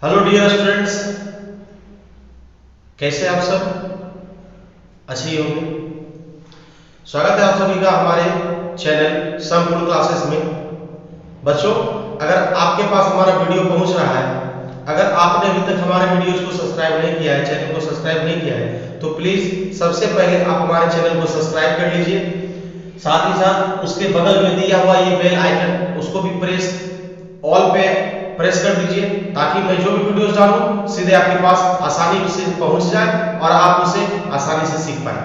Hello dear students, कैसे आप सब? अच्छे ही होंगे। स्वागत है आप सभी का हमारे चैनल संपूर्ण क्लासेस में। बच्चों, अगर आपके पास हमारा वीडियो पहुंच रहा है, अगर आपने अभी तक हमारे वीडियोस को सब्सक्राइब नहीं किया है, चैनल को सब्सक्राइब नहीं किया है, तो प्लीज सबसे पहले आप हमारे चैनल को सब्सक्राइब कर लीजिए। साथ ही साथ उसके बगल में दिया हुआ ये बेल आइकन, उसको भी ऑल पे प्रेस कर दीजिए, ताकि मैं जो भी वीडियोस डालूं सीधे आपके पास आसानी से पहुंच जाए और आप उसे आसानी से सीख पाए।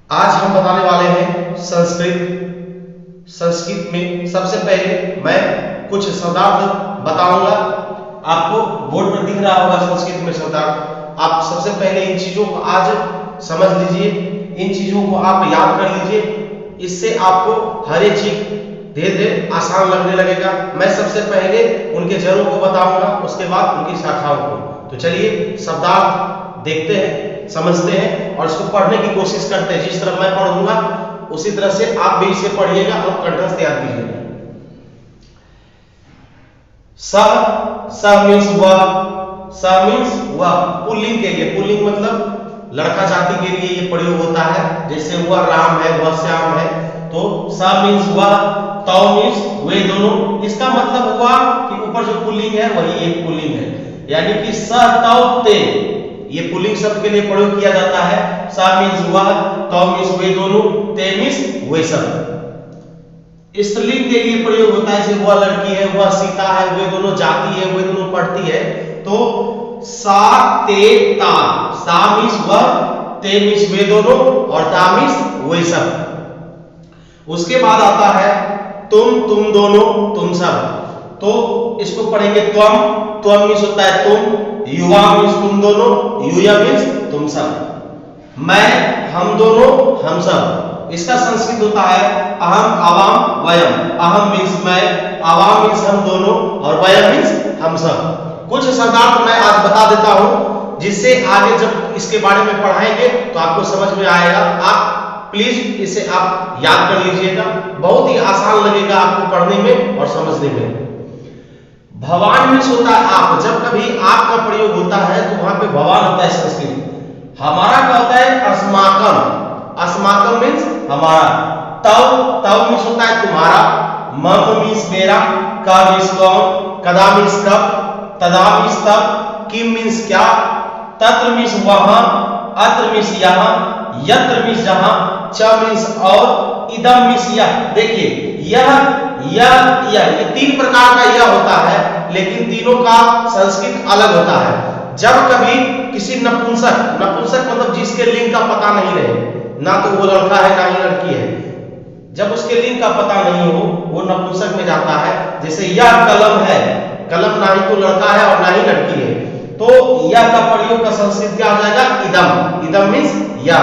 आज हम बताने वाले हैं संस्कृत में सबसे पहले मैं कुछ शब्दार्थ बताऊंगा। आपको बोर्ड पर दिख रहा होगा संस्कृत में शब्दार्थ। आप सबसे पहले इन चीजों को आज समझ लीजिए, इन चीजों को आप याद कर लीजिए। इससे आपको हर एक चीज धीरे धीरे आसान लगने लगेगा। मैं सबसे पहले उनके जड़ों को बताऊंगा, उसके बाद उनकी शाखाओं को। तो चलिए शब्दार्थ देखते हैं, समझते हैं और इसको पढ़ने की कोशिश करते हैं। जिस तरह मैं पढ़ूंगा उसी तरह से आप भी इसे पढ़िएगा और कंठस्थ याद कीजिएगा। स मीन्स वह, पुल्लिंग के लिए, पुल्लिंग मतलब लड़का जाति के लिए ये प्रयोग होता है। जैसे वह राम है, वह श्याम है, तो स मीन्स वह, तौ मीन्स वे दोनों। इसका मतलब हुआ कि ऊपर जो पुल्लिंग है वही एक पुल्लिंग है, यानी कि स तौ ते, ये पुल्लिंग शब्द के लिए प्रयोग किया जाता है। स मीन्स वह, तौ मीन्स वे दोनों, ते मीन्स वे सब। स्त्रीलिंग के लिए प्रयोग होता है, जैसे वह लड़की है, वह सीता है, वे दोनों जाती है, वे दोनों पढ़ती है। तो सा ते ता, सा मीन्स वह, ते मीन्स वे दोनों और ता मीन्स वे सब। उसके बाद आता है तुम दोनों, तुम सब। तो इसको पढ़ेंगे त्वम मीन्स होता है तुम, युवा मीन्स तुम दोनों, यूया मीन्स तुम सब। मैं, हम दोनों, हम सब। इसका संस्कृत होता है अहम, अवाम, वयम। अहम मीन्स मैं, अवाम मीन्स हम दोनों और वयम मीन्स हम सब। कुछ शब्दार्थ मैं आज बता देता हूं, जिससे आगे जब इसके बारे में पढ़ाएंगे तो आपको समझ में आएगा। आप प्लीज इसे आप याद कर लीजिएगा, बहुत ही आसान लगेगा आपको पढ़ने में और समझने में। भवान मीन्स होता है आप। जब कभी आप का प्रयोग होता है तो वहां पे भवान होता है संस्कृत। हमारा क्या होता है अस्माकम, अस्माकम मीन्स हमारा। तव मीन्स होता है तुम्हारा। मम मीन्स मेरा। का मीन्स कौन, कदा मीन्स कब, तदा मीन्स तब, किम मीन्स क्या, तत्र मीन्स वहां, अत्र मीन्स यहां, यत्र मीन्स जहां, च मीन्स और, इदम मीन्स यह। देखिए यह ये तीन प्रकार का यह होता है, लेकिन तीनों का संस्कृत अलग होता है। जब कभी किसी नपुंसक मतलब जिसके लिंग का पता नहीं रहे, ना तो वो लड़का है ना ही लड़की है, जब उसके लिंग का पता नहीं हो वो नपुंसक में जाता है। जैसे यह कलम है, कलम ना ही तो लड़का है और ना ही लड़की है, तो यह का प्रयोग का संस्कृत क्या हो जाएगा, इदम। इदम मीन्स यह।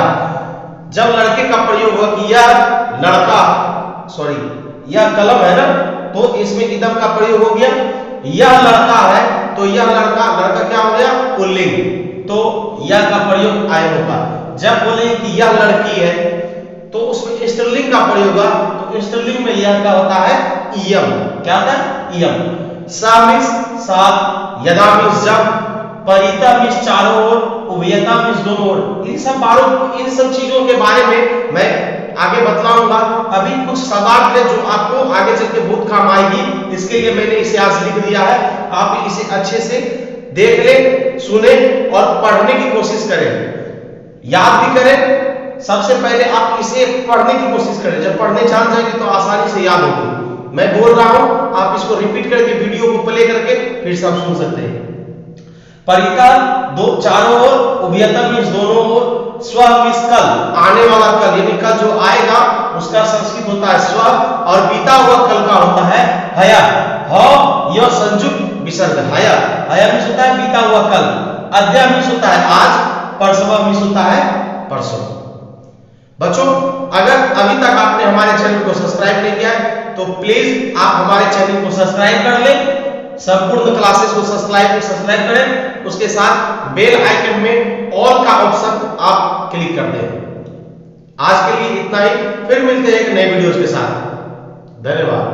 जब लड़के का प्रयोग हुआ कि यह लड़का, यह कलम है ना, तो इसमें इदम का प्रयोग हो गया। यह लड़का है तो यह लड़का क्या हो गया, पुल्लिंग, तो यह का प्रयोग आय होगा। जब बोले कि यह लड़की है तो उसमें स्त्रीलिंग का प्रयोग होगा, तो स्त्रीलिंग में यह का होता है इयम। क्या होता है, इयम। सा मीन्स साथ, यदा मीन्स जब, परिता मीन्स चारों ओर, उभयता मीन्स दोनों ओर। इन सब चीजों के बारे में मैं आगे बतलाऊंगा। अभी कुछ शब्दार्थ है जो आपको आगे चल के बहुत काम आएगी, इसके लिए मैंने इसे आज लिख दिया है। आप इसे अच्छे से देख लें, सुने और पढ़ने की कोशिश करें, याद भी करें। सबसे पहले आप इसे पढ़ने की कोशिश करें, जब पढ़ने जान जाएंगे तो आसानी से याद होगी। मैं बोल रहा हूं, आप इसको रिपीट करके वीडियो को प्ले करके फिर से आप सुन सकते हैं। परिता दो चारों ओर, उभयता मीन्स दोनों ओर, स्व मीन्स कल, आने वाला कल, यानी कल जो आएगा उसका संस्कृत होता है स्व, और बीता हुआ कल का होता है हया। यह संयुक्त विसर्ग हया। हया मीन्स होता है बीता हुआ कल, अद्य मीन्स होता है आज, परसवा मीन्स होता है परसों। बच्चों, अगर अभी तक आपने हमारे चैनल को सब्सक्राइब नहीं किया है तो प्लीज आप हमारे चैनल को सब्सक्राइब कर लें, संपूर्ण क्लासेस को सब्सक्राइब करें, उसके साथ बेल आइकन में ऑल का ऑप्शन आप क्लिक कर दें। आज के लिए इतना ही, फिर मिलते हैं एक नए वीडियोस के साथ। धन्यवाद।